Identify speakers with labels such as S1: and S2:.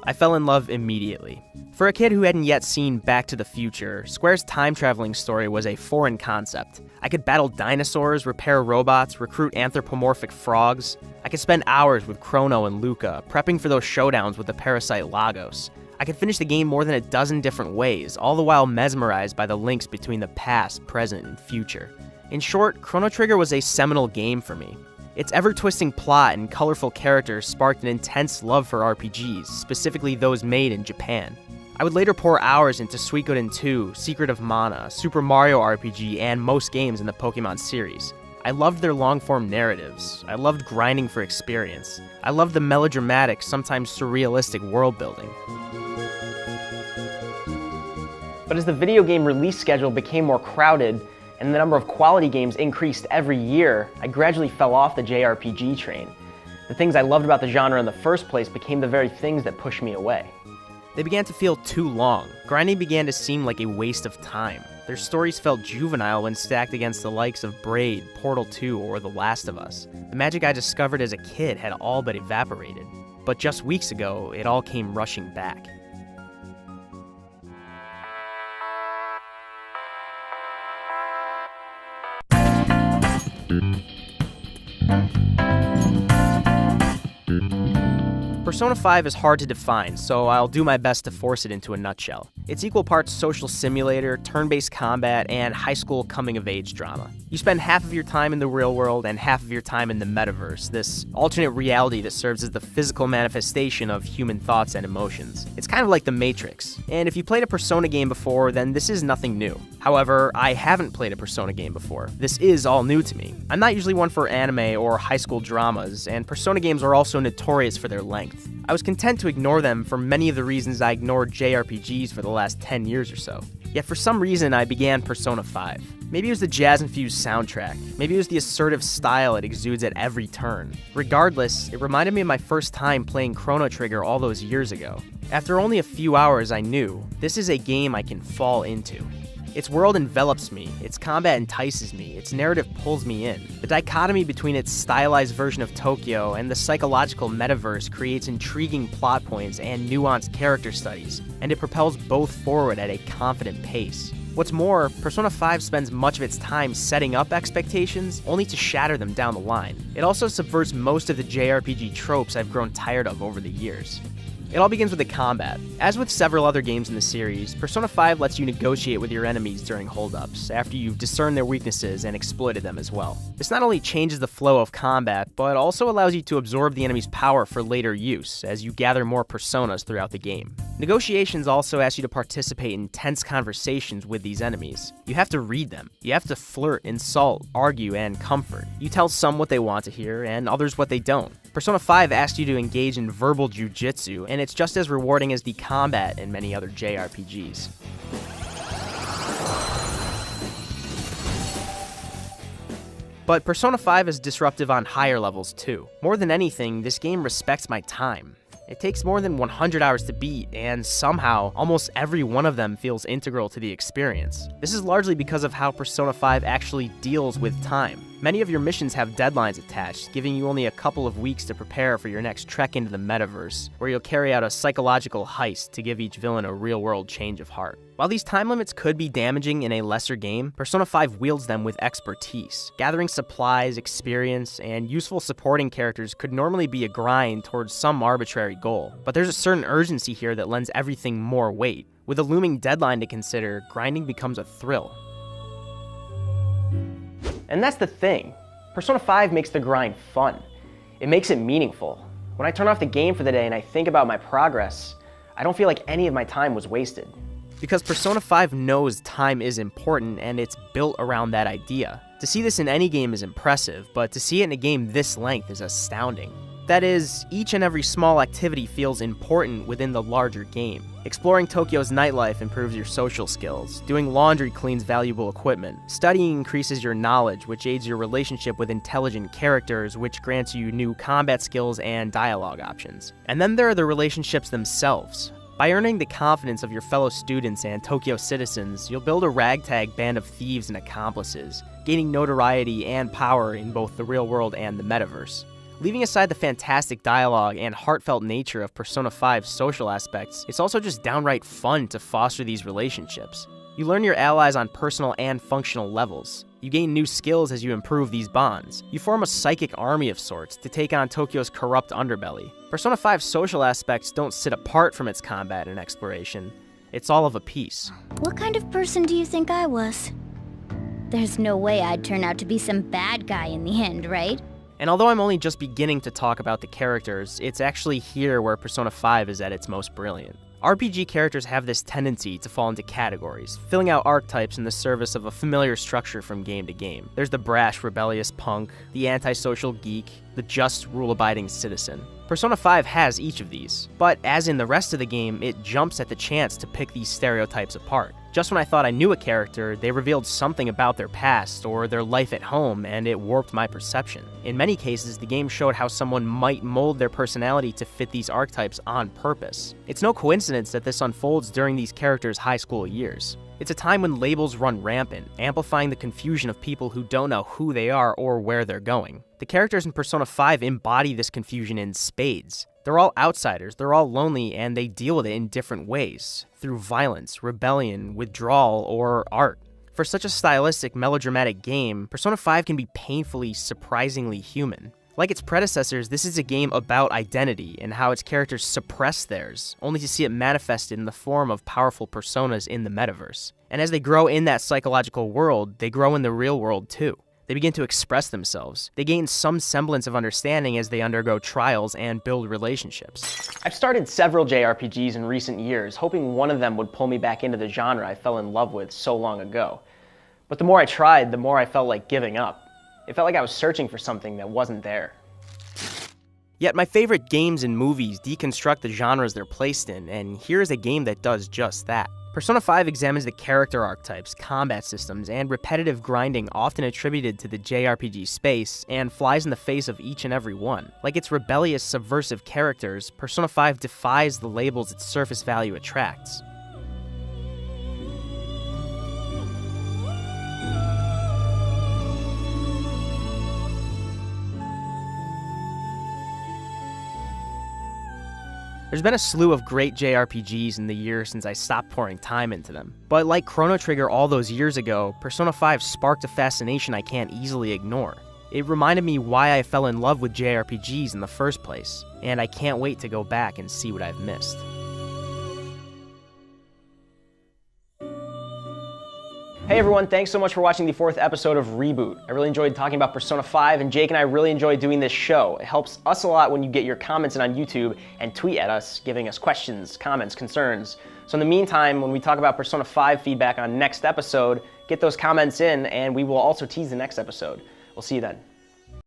S1: I fell in love immediately. For a kid who hadn't yet seen Back to the Future, Square's time-traveling story was a foreign concept. I could battle dinosaurs, repair robots, recruit anthropomorphic frogs. I could spend hours with Chrono and Luca, prepping for those showdowns with the parasite Lagos. I could finish the game more than a dozen different ways, all the while mesmerized by the links between the past, present, and future. In short, Chrono Trigger was a seminal game for me. Its ever-twisting plot and colorful characters sparked an intense love for RPGs, specifically those made in Japan. I would later pour hours into Suikoden 2, Secret of Mana, Super Mario RPG, and most games in the Pokemon series. I loved their long-form narratives. I loved grinding for experience. I loved the melodramatic, sometimes surrealistic world building. But as the video game release schedule became more crowded, and the number of quality games increased every year, I gradually fell off the JRPG train. The things I loved about the genre in the first place became the very things that pushed me away. They began to feel too long. Grinding began to seem like a waste of time. Their stories felt juvenile when stacked against the likes of Braid, Portal 2, or The Last of Us. The magic I discovered as a kid had all but evaporated. But just weeks ago, it all came rushing back. Persona 5 is hard to define, so I'll do my best to force it into a nutshell. It's equal parts social simulator, turn-based combat, and high school coming-of-age drama. You spend half of your time in the real world and half of your time in the metaverse, this alternate reality that serves as the physical manifestation of human thoughts and emotions. It's kind of like The Matrix, and if you played a Persona game before, then this is nothing new. However, I haven't played a Persona game before. This is all new to me. I'm not usually one for anime or high school dramas, and Persona games are also notorious for their length. I was content to ignore them for many of the reasons I ignored JRPGs for the last 10 years or so. Yet for some reason I began Persona 5. Maybe it was the jazz-infused soundtrack. Maybe it was the assertive style it exudes at every turn. Regardless, it reminded me of my first time playing Chrono Trigger all those years ago. After only a few hours, I knew, this is a game I can fall into. Its world envelops me, its combat entices me, its narrative pulls me in. The dichotomy between its stylized version of Tokyo and the psychological metaverse creates intriguing plot points and nuanced character studies, and it propels both forward at a confident pace. What's more, Persona 5 spends much of its time setting up expectations, only to shatter them down the line. It also subverts most of the JRPG tropes I've grown tired of over the years. It all begins with the combat. As with several other games in the series, Persona 5 lets you negotiate with your enemies during holdups, after you've discerned their weaknesses and exploited them as well. This not only changes the flow of combat, but also allows you to absorb the enemy's power for later use, as you gather more personas throughout the game. Negotiations also ask you to participate in tense conversations with these enemies. You have to read them. You have to flirt, insult, argue, and comfort. You tell some what they want to hear, and others what they don't. Persona 5 asks you to engage in verbal jujitsu, and it's just as rewarding as the combat in many other JRPGs. But Persona 5 is disruptive on higher levels too. More than anything, this game respects my time. It takes more than 100 hours to beat, and somehow, almost every one of them feels integral to the experience. This is largely because of how Persona 5 actually deals with time. Many of your missions have deadlines attached, giving you only a couple of weeks to prepare for your next trek into the metaverse, where you'll carry out a psychological heist to give each villain a real-world change of heart. While these time limits could be damaging in a lesser game, Persona 5 wields them with expertise. Gathering supplies, experience, and useful supporting characters could normally be a grind towards some arbitrary goal, but there's a certain urgency here that lends everything more weight. With a looming deadline to consider, grinding becomes a thrill. And that's the thing. Persona 5 makes the grind fun. It makes it meaningful. When I turn off the game for the day and I think about my progress, I don't feel like any of my time was wasted. Because Persona 5 knows time is important, and it's built around that idea. To see this in any game is impressive, but to see it in a game this length is astounding. That is, each and every small activity feels important within the larger game. Exploring Tokyo's nightlife improves your social skills. Doing laundry cleans valuable equipment. Studying increases your knowledge, which aids your relationship with intelligent characters, which grants you new combat skills and dialogue options. And then there are the relationships themselves. By earning the confidence of your fellow students and Tokyo citizens, you'll build a ragtag band of thieves and accomplices, gaining notoriety and power in both the real world and the metaverse. Leaving aside the fantastic dialogue and heartfelt nature of Persona 5's social aspects, it's also just downright fun to foster these relationships. You learn your allies on personal and functional levels. You gain new skills as you improve these bonds. You form a psychic army of sorts to take on Tokyo's corrupt underbelly. Persona 5's social aspects don't sit apart from its combat and exploration. It's all of a piece.
S2: What kind of person do you think I was? There's no way I'd turn out to be some bad guy in the end, right?
S1: And although I'm only just beginning to talk about the characters, it's actually here where Persona 5 is at its most brilliant. RPG characters have this tendency to fall into categories, filling out archetypes in the service of a familiar structure from game to game. There's the brash, rebellious punk, the antisocial geek, the just, rule-abiding citizen. Persona 5 has each of these, but as in the rest of the game, it jumps at the chance to pick these stereotypes apart. Just when I thought I knew a character, they revealed something about their past or their life at home, and it warped my perception. In many cases, the game showed how someone might mold their personality to fit these archetypes on purpose. It's no coincidence that this unfolds during these characters' high school years. It's a time when labels run rampant, amplifying the confusion of people who don't know who they are or where they're going. The characters in Persona 5 embody this confusion in spades. They're all outsiders, they're all lonely, and they deal with it in different ways, through violence, rebellion, withdrawal, or art. For such a stylistic, melodramatic game, Persona 5 can be painfully, surprisingly human. Like its predecessors, this is a game about identity and how its characters suppress theirs, only to see it manifested in the form of powerful personas in the metaverse. And as they grow in that psychological world, they grow in the real world too. They begin to express themselves. They gain some semblance of understanding as they undergo trials and build relationships. I've started several JRPGs in recent years, hoping one of them would pull me back into the genre I fell in love with so long ago. But the more I tried, the more I felt like giving up. It felt like I was searching for something that wasn't there. Yet my favorite games and movies deconstruct the genres they're placed in, and here's a game that does just that. Persona 5 examines the character archetypes, combat systems, and repetitive grinding often attributed to the JRPG space, and flies in the face of each and every one. Like its rebellious, subversive characters, Persona 5 defies the labels its surface value attracts. There's been a slew of great JRPGs in the years since I stopped pouring time into them. But like Chrono Trigger all those years ago, Persona 5 sparked a fascination I can't easily ignore. It reminded me why I fell in love with JRPGs in the first place, and I can't wait to go back and see what I've missed. Hey everyone, thanks so much for watching the 4th episode of Reboot. I really enjoyed talking about Persona 5, and Jake and I really enjoyed doing this show. It helps us a lot when you get your comments in on YouTube and tweet at us, giving us questions, comments, concerns. So in the meantime, when we talk about Persona 5 feedback on next episode, get those comments in, and we will also tease the next episode. We'll see you then.